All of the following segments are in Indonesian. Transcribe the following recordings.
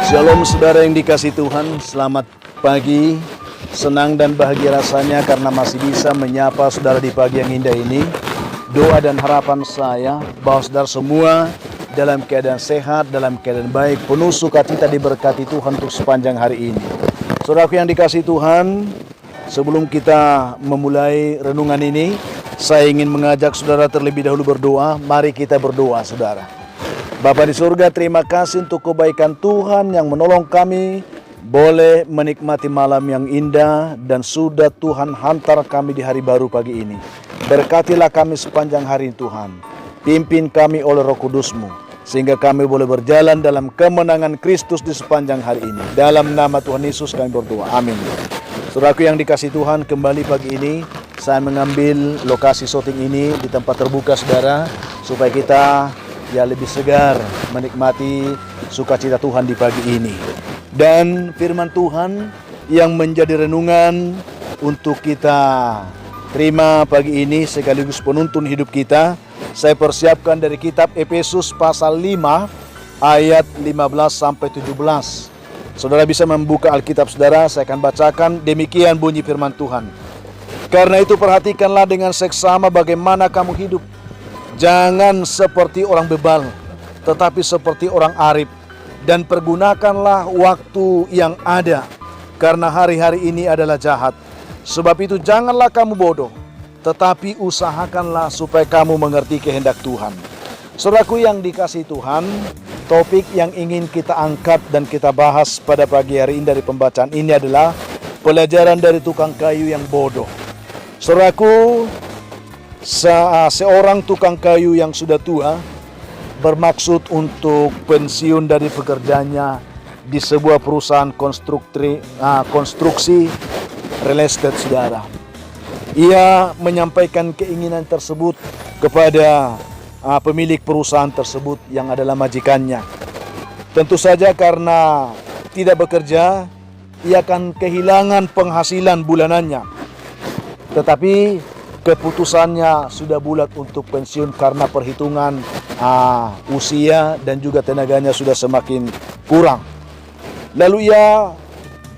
Shalom saudara yang dikasihi Tuhan, selamat pagi. Senang dan bahagia rasanya karena masih bisa menyapa saudara di pagi yang indah ini. Doa dan harapan saya bahwa saudara semua dalam keadaan sehat, dalam keadaan baik, penuh sukacita diberkati Tuhan untuk sepanjang hari ini. Saudaraku yang dikasihi Tuhan, sebelum kita memulai renungan ini, saya ingin mengajak saudara terlebih dahulu berdoa. Mari kita berdoa saudara. Bapa di surga, terima kasih untuk kebaikan Tuhan yang menolong kami boleh menikmati malam yang indah dan sudah Tuhan hantar kami di hari baru pagi ini. Berkatilah kami sepanjang hari Tuhan. Pimpin kami oleh Roh Kudus-Mu sehingga kami boleh berjalan dalam kemenangan Kristus di sepanjang hari ini. Dalam nama Tuhan Yesus kami berdoa. Amin. Saudaraku yang dikasihi Tuhan, kembali pagi ini saya mengambil lokasi syuting ini di tempat terbuka saudara supaya kita lebih segar menikmati sukacita Tuhan di pagi ini. Dan firman Tuhan yang menjadi renungan untuk kita terima pagi ini sekaligus penuntun hidup kita, saya persiapkan dari kitab Efesus pasal 5 ayat 15 sampai 17. Saudara bisa membuka Alkitab saudara, saya akan bacakan. Demikian bunyi firman Tuhan. Karena itu perhatikanlah dengan seksama bagaimana kamu hidup. Jangan seperti orang bebal, tetapi seperti orang arif. Dan pergunakanlah waktu yang ada, karena hari-hari ini adalah jahat. Sebab itu janganlah kamu bodoh, tetapi usahakanlah supaya kamu mengerti kehendak Tuhan. Saudaraku yang dikasihi Tuhan, topik yang ingin kita angkat dan kita bahas pada pagi hari ini dari pembacaan ini adalah pelajaran dari tukang kayu yang bodoh. Saudaraku, seorang tukang kayu yang sudah tua bermaksud untuk pensiun dari pekerjaannya di sebuah perusahaan konstruksi real estate saudara. Ia menyampaikan keinginan tersebut kepada pemilik perusahaan tersebut yang adalah majikannya. Tentu saja karena tidak bekerja, ia akan kehilangan penghasilan bulanannya. Tetapi keputusannya sudah bulat untuk pensiun karena perhitungan usia dan juga tenaganya sudah semakin kurang. Lalu ia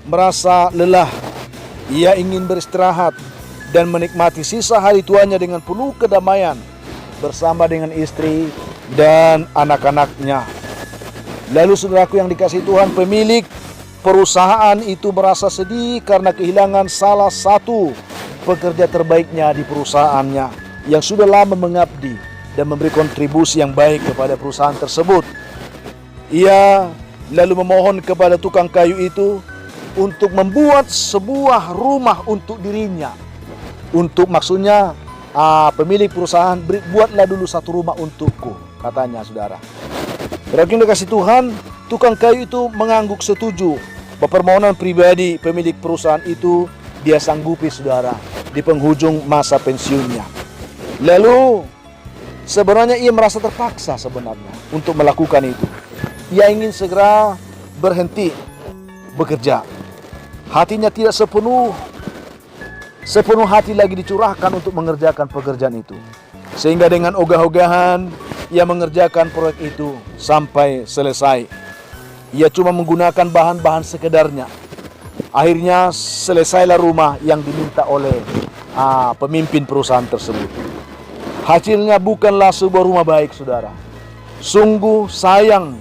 merasa lelah. Ia ingin beristirahat dan menikmati sisa hari tuanya dengan penuh kedamaian bersama dengan istri dan anak-anaknya. Lalu saudaraku yang dikasihi Tuhan, pemilik perusahaan itu merasa sedih karena kehilangan salah satu pekerja terbaiknya di perusahaannya yang sudah lama mengabdi dan memberi kontribusi yang baik kepada perusahaan tersebut. Ia lalu memohon kepada tukang kayu itu untuk membuat sebuah rumah untuk dirinya. Maksudnya pemilik perusahaan, buatlah dulu satu rumah untukku, katanya saudara. Berakhir kasih Tuhan, tukang kayu itu mengangguk setuju permohonan pribadi pemilik perusahaan itu. Dia sanggupi saudara di penghujung masa pensiunnya. Lalu sebenarnya ia merasa terpaksa sebenarnya untuk melakukan itu. Ia ingin segera berhenti bekerja. Hatinya tidak sepenuh hati lagi dicurahkan untuk mengerjakan pekerjaan itu. Sehingga dengan ogah-ogahan ia mengerjakan proyek itu sampai selesai. Ia cuma menggunakan bahan-bahan sekedarnya. Akhirnya selesailah rumah yang diminta oleh pemimpin perusahaan tersebut. Hasilnya bukanlah sebuah rumah baik saudara. Sungguh sayang,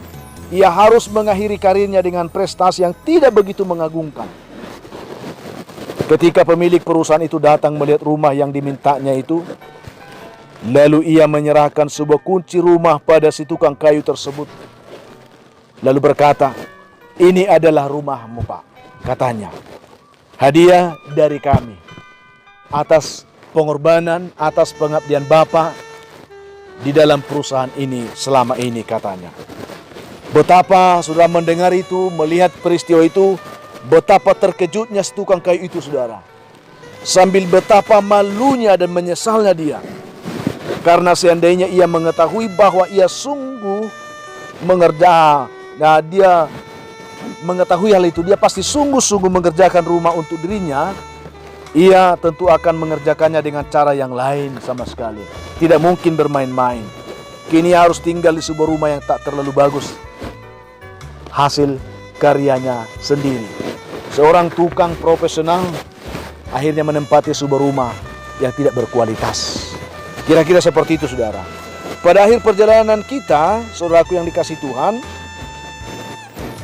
ia harus mengakhiri karirnya dengan prestasi yang tidak begitu mengagumkan. Ketika pemilik perusahaan itu datang melihat rumah yang dimintanya itu, lalu ia menyerahkan sebuah kunci rumah pada si tukang kayu tersebut. Lalu berkata, "Ini adalah rumahmu, Pak," katanya. "Hadiah dari kami atas pengorbanan, atas pengabdian Bapak di dalam perusahaan ini selama ini," katanya. Betapa saudara mendengar itu, melihat peristiwa itu, betapa terkejutnya si tukang kayu itu saudara. Sambil betapa malunya dan menyesalnya dia. Karena seandainya ia mengetahui bahwa ia sungguh dia mengetahui hal itu, dia pasti sungguh-sungguh mengerjakan rumah untuk dirinya. Ia tentu akan mengerjakannya dengan cara yang lain sama sekali. Tidak mungkin bermain-main. Kini harus tinggal di sebuah rumah yang tak terlalu bagus. Hasil karyanya sendiri. Seorang tukang profesional akhirnya menempati sebuah rumah yang tidak berkualitas. Kira-kira seperti itu, saudara. Pada akhir perjalanan kita, saudaraku yang dikasihi Tuhan,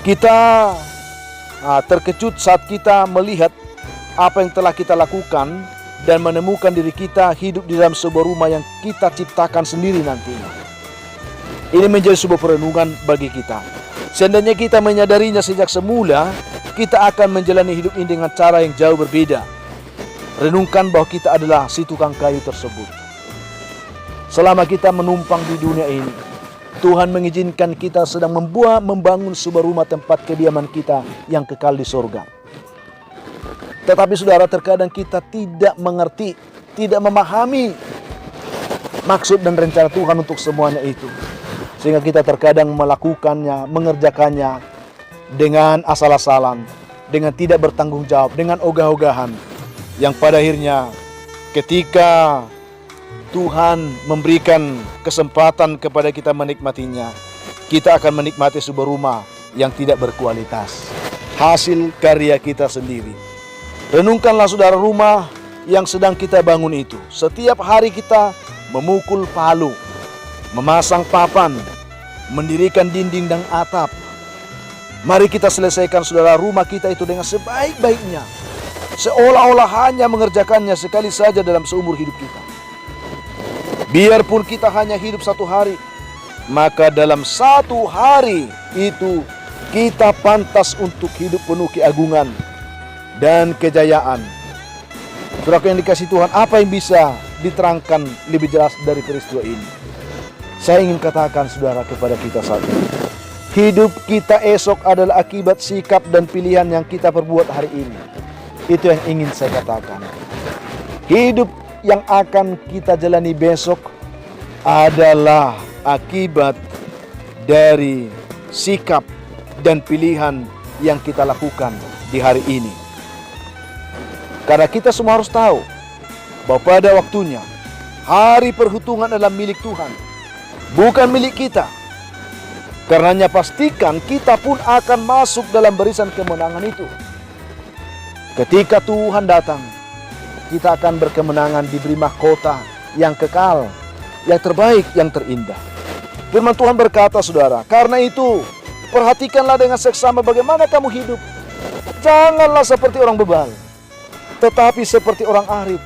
kita terkejut saat kita melihat apa yang telah kita lakukan dan menemukan diri kita hidup di dalam sebuah rumah yang kita ciptakan sendiri nantinya. Ini menjadi sebuah perenungan bagi kita. Seandainya kita menyadarinya sejak semula, kita akan menjalani hidup ini dengan cara yang jauh berbeda. Renungkan bahwa kita adalah si tukang kayu tersebut. Selama kita menumpang di dunia ini, Tuhan mengizinkan kita sedang membangun sebuah rumah tempat kediaman kita yang kekal di surga. Tetapi saudara, terkadang kita tidak mengerti, tidak memahami maksud dan rencana Tuhan untuk semuanya itu. Sehingga kita terkadang melakukannya, mengerjakannya dengan asal-asalan, dengan tidak bertanggung jawab, dengan ogah-ogahan. Yang pada akhirnya ketika Tuhan memberikan kesempatan kepada kita menikmatinya, kita akan menikmati sebuah rumah yang tidak berkualitas, hasil karya kita sendiri. Renungkanlah saudara, rumah yang sedang kita bangun itu. Setiap hari kita memukul palu, memasang papan, mendirikan dinding dan atap. Mari kita selesaikan saudara rumah kita itu dengan sebaik-baiknya, seolah-olah hanya mengerjakannya sekali saja dalam seumur hidup kita. Biarpun kita hanya hidup satu hari, maka dalam satu hari itu kita pantas untuk hidup penuh keagungan dan kejayaan. Saudara yang dikasihi Tuhan, apa yang bisa diterangkan lebih jelas dari peristiwa ini? Saya ingin katakan saudara kepada kita saat ini, hidup kita esok adalah akibat sikap dan pilihan yang kita perbuat hari ini. Itu yang ingin saya katakan. Hidup yang akan kita jalani besok adalah akibat dari sikap dan pilihan yang kita lakukan di hari ini. Karena kita semua harus tahu bahwa pada waktunya hari perhitungan adalah milik Tuhan, bukan milik kita. Karenanya pastikan kita pun akan masuk dalam barisan kemenangan itu. Ketika Tuhan datang, kita akan berkemenangan, diberi mahkota yang kekal, yang terbaik, yang terindah. Firman Tuhan berkata saudara, karena itu perhatikanlah dengan seksama bagaimana kamu hidup. Janganlah seperti orang bebal, tetapi seperti orang arif.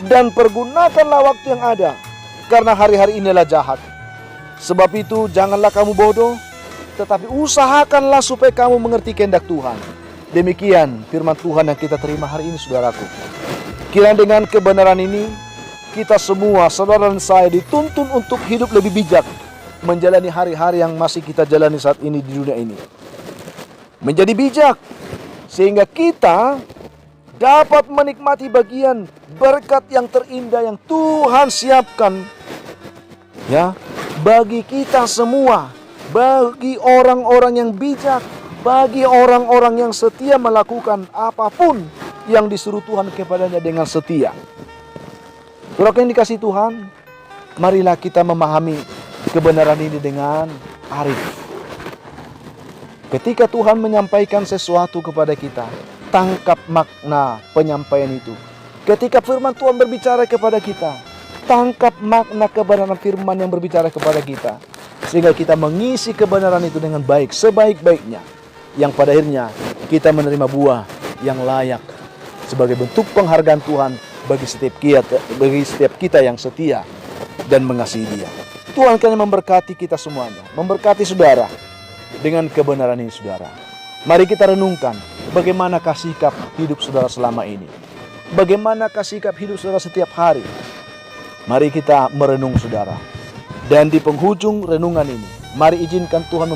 Dan pergunakanlah waktu yang ada, karena hari-hari inilah jahat. Sebab itu janganlah kamu bodoh, tetapi usahakanlah supaya kamu mengerti kehendak Tuhan. Demikian firman Tuhan yang kita terima hari ini saudaraku. Kiranya dengan kebenaran ini, kita semua, saudara dan saya, dituntun untuk hidup lebih bijak, menjalani hari-hari yang masih kita jalani saat ini di dunia ini. Menjadi bijak, sehingga kita dapat menikmati bagian berkat yang terindah yang Tuhan siapkan, ya, bagi kita semua, bagi orang-orang yang bijak, bagi orang-orang yang setia melakukan apapun yang disuruh Tuhan kepadanya dengan setia. Saudara yang dikasihi Tuhan, marilah kita memahami kebenaran ini dengan arif. Ketika Tuhan menyampaikan sesuatu kepada kita, tangkap makna penyampaian itu. Ketika firman Tuhan berbicara kepada kita, tangkap makna kebenaran firman yang berbicara kepada kita, sehingga kita mengisi kebenaran itu dengan baik, sebaik-baiknya, yang pada akhirnya kita menerima buah yang layak sebagai bentuk penghargaan Tuhan bagi setiap kita yang setia dan mengasihi Dia. Tuhan akan memberkati kita semuanya, memberkati saudara dengan kebenaran ini saudara. Mari kita renungkan bagaimanakah sikap hidup saudara selama ini. Bagaimanakah sikap hidup saudara setiap hari. Mari kita merenung saudara. Dan di penghujung renungan ini, mari izinkan Tuhan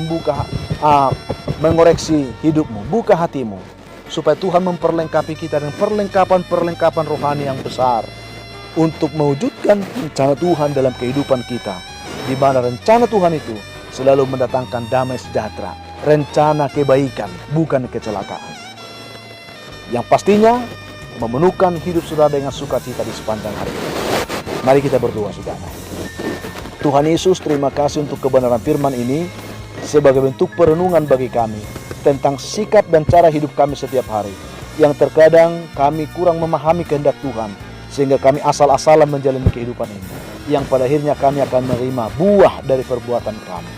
mengoreksi hidupmu, buka hatimu, supaya Tuhan memperlengkapi kita dengan perlengkapan-perlengkapan rohani yang besar untuk mewujudkan rencana Tuhan dalam kehidupan kita, di mana rencana Tuhan itu selalu mendatangkan damai sejahtera, rencana kebaikan, bukan kecelakaan, yang pastinya memenuhkan hidup saudara dengan sukacita di sepanjang hari ini. Mari kita berdoa saudara. Tuhan Yesus, terima kasih untuk kebenaran firman ini sebagai bentuk perenungan bagi kami. tentang sikap dan cara hidup kami setiap hari, yang terkadang kami kurang memahami kehendak Tuhan, sehingga kami asal-asalan menjalani kehidupan ini, yang pada akhirnya kami akan menerima buah dari perbuatan kami.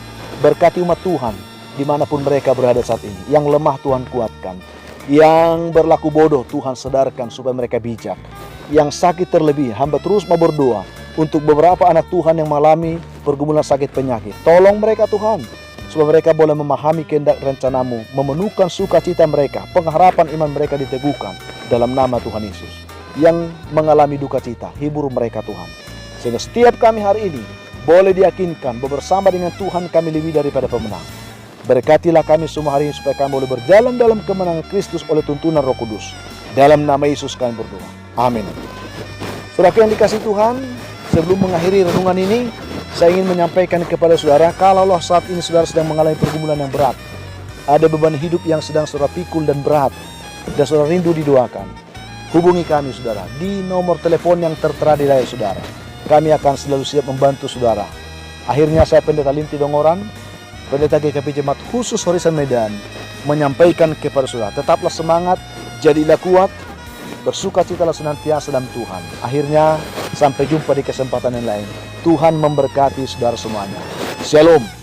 Berkati umat Tuhan dimanapun mereka berada saat ini. Yang lemah Tuhan kuatkan, yang berlaku bodoh Tuhan sadarkan supaya mereka bijak, yang sakit terlebih hamba terus mau berdoa untuk beberapa anak Tuhan yang mengalami pergumulan sakit penyakit. Tolong mereka Tuhan, supaya mereka boleh memahami kehendak rencanamu, memenuhkan sukacita mereka, pengharapan iman mereka diteguhkan dalam nama Tuhan Yesus. Yang mengalami duka cita, hibur mereka Tuhan, sehingga setiap kami hari ini boleh diyakinkan bersama dengan Tuhan kami lebih daripada pemenang. Berkatilah kami semua hari ini supaya kami boleh berjalan dalam kemenangan Kristus oleh tuntunan Roh Kudus. Dalam nama Yesus kami berdoa. Amin. Saudara yang dikasihi Tuhan, sebelum mengakhiri renungan ini, saya ingin menyampaikan kepada saudara, kalau saat ini saudara sedang mengalami pergumulan yang berat, ada beban hidup yang sedang saudara pikul dan berat, dan saudara rindu didoakan, hubungi kami saudara di nomor telepon yang tertera di layar saudara. Kami akan selalu siap membantu saudara. Akhirnya saya Pendeta Linti Dongoran, Pendeta GKP Jemaat Khusus Horizon Medan, menyampaikan kepada saudara, tetaplah semangat, jadilah kuat, bersukacitalah senantiasa dalam Tuhan. Akhirnya sampai jumpa di kesempatan yang lain. Tuhan memberkati saudara semuanya. Shalom.